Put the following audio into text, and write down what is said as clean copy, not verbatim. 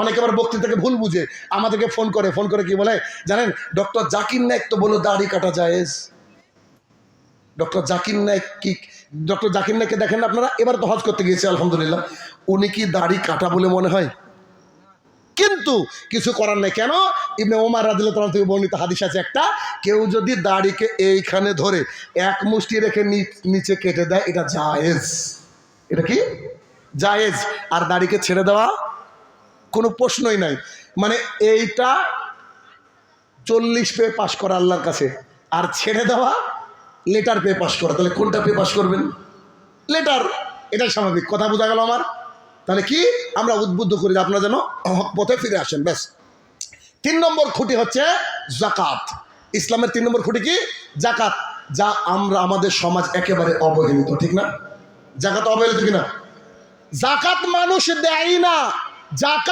অনেকে আবার বক্তৃতাকে ভুল বুঝে আমাদেরকে ফোন করে কি বলে জানেন, ডক্টর জাকির নায়েক তো বলো দাড়ি কাটা জায়েজ। ডক্টর জাকির নায়েককে দেখেন আপনারা, এবার তো হজ করতে গিয়েছে আলহামদুলিল্লাহ, উনি কি দাড়ি কাটা বলে মনে হয়? কিন্তু কিছু করার নেই। কেন? ইবনে ওমর রাদিয়াল্লাহু তাআলা থেকে বর্ণিত হাদিস আছে একটা, কেউ যদি দাড়িকে এইখানে ধরে এক মুষ্টি রেখে নিচে কেটে দেয়, এটা জায়েজ। এটা কি জায়েজ। আর দাড়িকে ছেড়ে দেওয়া কোনো প্রশ্নই নাই। মানে এইটা 40 পেয়ে পাশ করা আল্লাহর কাছে, আর ছেড়ে দেওয়া লেটার পেয়ে পাশ করা। তাহলে কোনটা পেয়ে পাশ করবেন? লেটার। এটাই স্বাভাবিক। কথা বোঝা গেল আমার? তাহলে কি আমরা উদ্বুদ্ধ করি যে আপনারা যেন হক পথে ফিরে আসেন। ব্যাস। 3 নম্বর খুঁটি হচ্ছে যাকাত। ইসলামের 3 নম্বর খুঁটি কি? যাকাত। যা আমরা আমাদের সমাজ একেবারে অবহেলিত, ঠিক না? যাকাত অবহেলিত কিনা? যাকাত মানুষ দেয় না। যাকাত